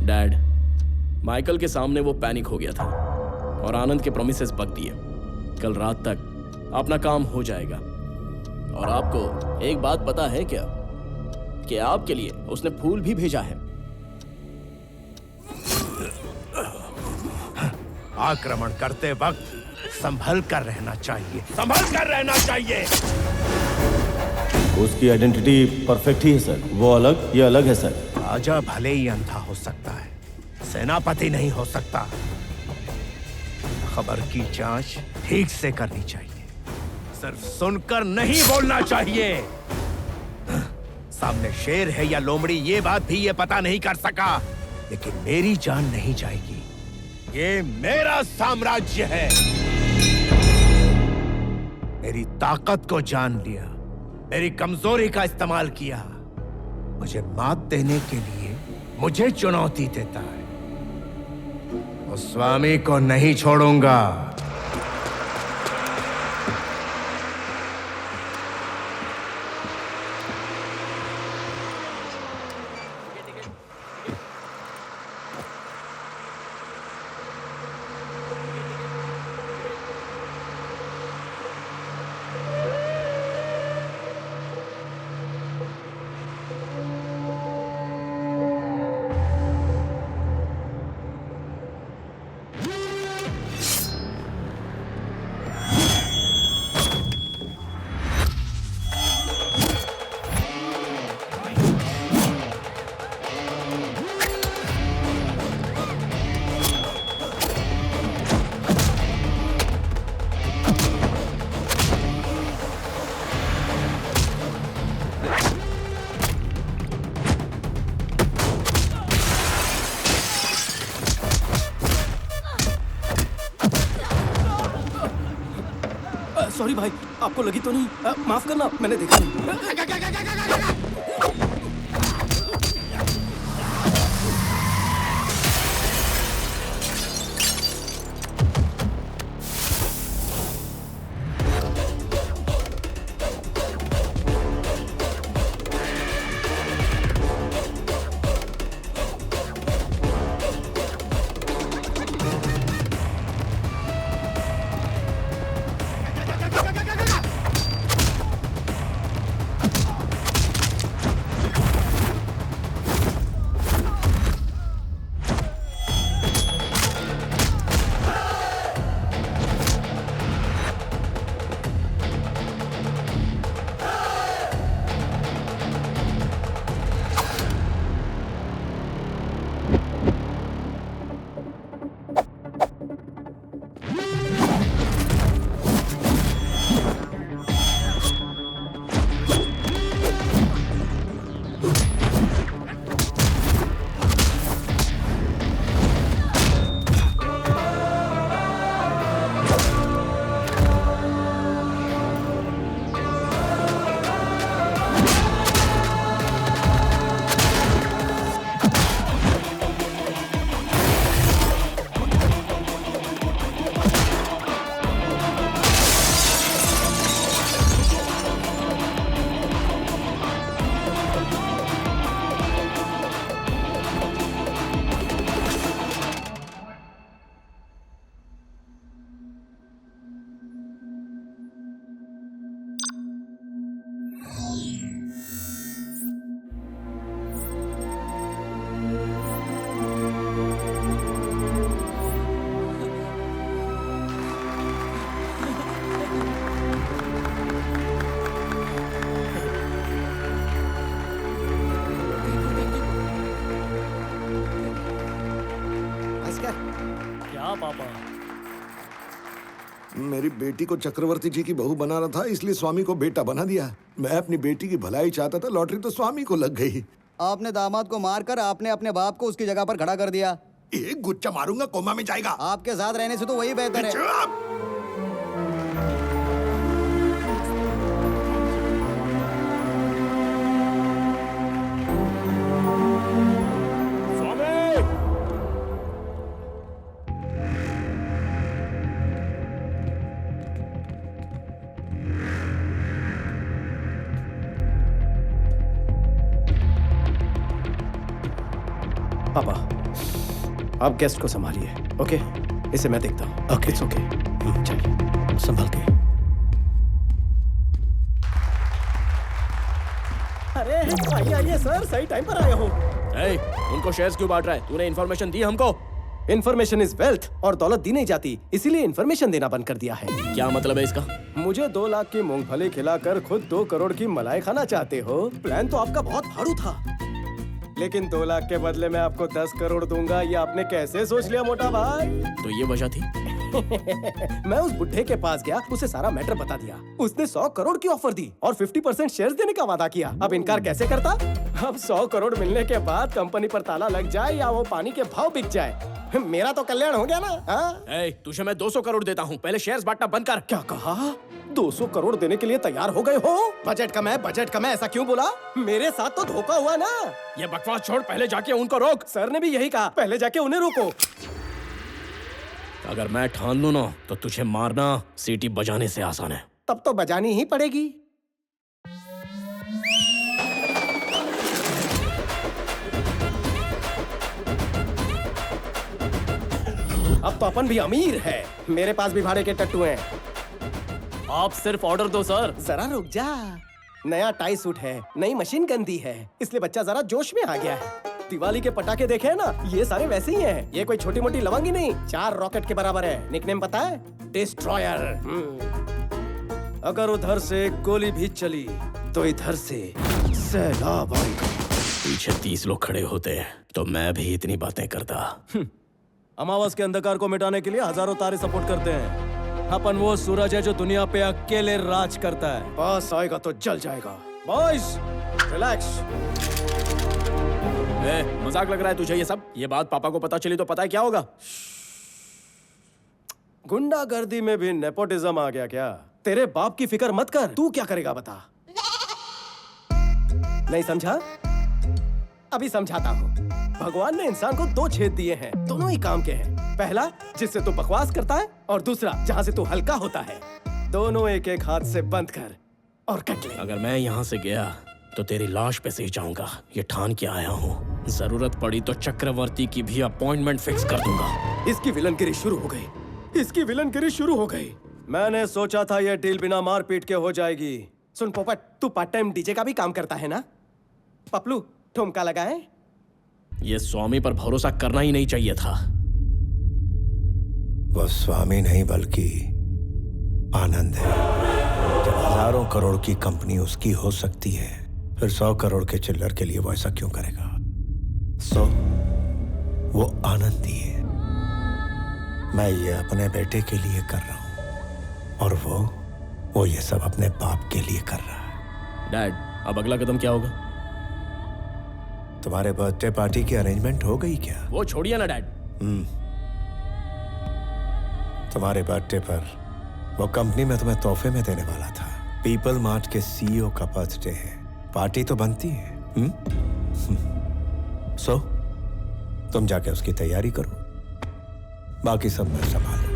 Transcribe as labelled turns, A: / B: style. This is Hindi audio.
A: डैड, माइकल के सामने वो पैनिक हो गया था और आनंद के प्रोमिसेस बक दिए। कल रात तक अपना काम हो जाएगा। और आपको एक बात पता है क्या कि आपके लिए उसने फूल भी भेजा है।
B: आक्रमण करते वक्त संभल कर रहना चाहिए, संभल कर रहना चाहिए।
C: उसकी आइडेंटिटी परफेक्ट ही है सर। वो अलग, ये अलग है सर।
B: राजा भले ही अंधा हो सकता है, सेनापति नहीं हो सकता। खबर की जांच ठीक से करनी चाहिए, सिर्फ सुनकर नहीं बोलना चाहिए। सामने शेर है या लोमड़ी ये बात भी ये पता नहीं कर सका, लेकिन मेरी जान नहीं जाएगी। ये मेरा साम्राज्य है। मेरी ताकत को जान लिया, मेरी कमजोरी का इस्तेमाल किया, मुझे मात देने के लिए मुझे चुनौती देता है। उस स्वामी को नहीं छोड़ूंगा।
A: सॉरी भाई, आपको लगी तो नहीं? माफ करना, मैंने देखा नहीं।
D: क्या पापा?
E: मेरी बेटी को चक्रवर्ती जी की बहू बना रहा था, इसलिए स्वामी को बेटा बना दिया। मैं अपनी बेटी की भलाई चाहता था, लॉटरी तो स्वामी को लग गई।
F: आपने दामाद को मारकर आपने अपने बाप को उसकी जगह पर खड़ा कर दिया।
E: एक गुच्चा मारूंगा, कोमा में जाएगा।
F: आपके साथ रहने से तो वही बेहतर है।
D: पापा, आप गेस्ट को संभालिए, ओके? इसे मैं देखता हूँ।
B: ओके।
D: It's okay. चलिए।
B: संभल के।
D: अरे आइए सर, सही टाइम पर आया हूँ।
A: ए, उनको शेयर्स क्यों बांट रहा है? तूने इन्फॉर्मेशन दी हमको?
D: इन्फॉर्मेशन इज वेल्थ, और दौलत दी नहीं जाती, इसीलिए इन्फॉर्मेशन देना बंद कर दिया है।
A: क्या मतलब है इसका?
D: मुझे 2 लाख की मूंगफली खिलाकर खुद 2 करोड़ की मलाई खाना चाहते हो? प्लान तो आपका बहुत भारू था, लेकिन 2 लाख के बदले मैं आपको 10 करोड़ दूंगा, ये आपने कैसे सोच लिया मोटा भाई?
A: तो ये वजह थी?
D: मैं उस बुढ़े के पास गया, उसे सारा मैटर बता दिया। उसने 100 करोड़ की ऑफर दी और 50% शेयर्स देने का वादा किया। अब इनकार कैसे करता? अब 100 करोड़ मिलने के बाद कंपनी पर ताला लग जाए या वो पानी के भाव बिक जाए, मेरा तो कल्याण हो गया ना। हाँ?
A: तुझे मैं 200 करोड़ देता हूँ, पहले शेयर्स बांटना बंद कर।
D: क्या कहा? 200 करोड़ देने के लिए तैयार हो गए हो? बजट कम है, ऐसा क्यों बोला? मेरे साथ तो धोखा हुआ ना।
A: ये बकवास छोड़, पहले जाके उनको रोक।
D: सर ने भी यही कहा, पहले जाके उन्हें रोको।
A: अगर मैं ठान लूं ना तो तुझे मारना सीटी बजाने से आसान है।
D: तब तो बजानी ही पड़ेगी। अब तो अपन भी अमीर है, मेरे पास भी भाड़े के टट्टू हैं।
A: आप सिर्फ ऑर्डर दो सर।
D: जरा रुक जा, नया टाई सूट है, नई मशीन गन दी है, इसलिए बच्चा जरा जोश में आ गया है। दिवाली के पटाखे देखे हैं ना, ये सारे वैसे ही हैं। ये कोई छोटी मोटी लवंगी नहीं, 4 रॉकेट के बराबर है। निकनेम पता है? डिस्ट्रॉयर। अगर उधर से गोली भी चली तो इधर से सैलाब आएगा।
A: पीछे 30 लोग खड़े होते तो मैं भी इतनी बातें करता।
G: अमावस के अंधकार को मिटाने के लिए हजारों तारे सपोर्ट करते हैं। अपन वो सूरज है जो दुनिया पे अकेले राज करता है।
D: पास आएगा तो जल जाएगा। Boys, relax.
A: मजाक लग रहा है तुझे ये सब? ये बात पापा को पता चली तो पता है क्या होगा?
D: गुंडागर्दी में भी नेपोटिज्म आ गया क्या? तेरे बाप की फिक्र मत कर, तू क्या करेगा बता। नहीं समझा? अभी समझाता हूँ। भगवान ने इंसान को 2 छेद दिए हैं, दोनों ही काम के हैं। पहला जिससे तू बकवास करता है, और दूसरा जहाँ से तू हल्का होता है। दोनों एक एक हाथ से बंद कर और कट ले।
A: अगर मैं यहाँ से गया तो तेरी लाश पे से ही जाऊंगा, ये ठान के आया हूँ। जरूरत पड़ी तो चक्रवर्ती की भी अपॉइंटमेंट फिक्स कर दूंगा।
D: इसकी विलनगिरी शुरू हो गई, इसकी विलनगिरी शुरू हो गई।
G: मैंने सोचा था ये डील बिना मारपीट के हो जाएगी।
D: सुन पोपट, तू पार्ट टाइम डीजे का भी काम करता है ना? पपलू, ठुमका लगाए।
A: ये स्वामी पर भरोसा करना ही नहीं चाहिए था।
B: वो स्वामी नहीं बल्कि आनंद है। जब हजारों करोड़ की कंपनी उसकी हो सकती है, फिर 100 करोड़ के चिल्लर के लिए वो ऐसा क्यों करेगा? वो आनंदी है। मैं ये अपने बेटे के लिए कर रहा हूं, और वो ये सब अपने बाप के लिए कर रहा है।
A: डैड, अब अगला कदम क्या होगा?
B: तुम्हारे बर्थडे पार्टी की अरेंजमेंट हो गई क्या?
A: वो छोड़िए ना डैड।
B: तुम्हारे बर्थडे पर वो कंपनी में तुम्हें तोहफे में देने वाला था। पीपल मार्ट के सीईओ का बर्थडे है, पार्टी तो बनती है। सो तुम जाके उसकी तैयारी करो, बाकी सब मैं संभालूं।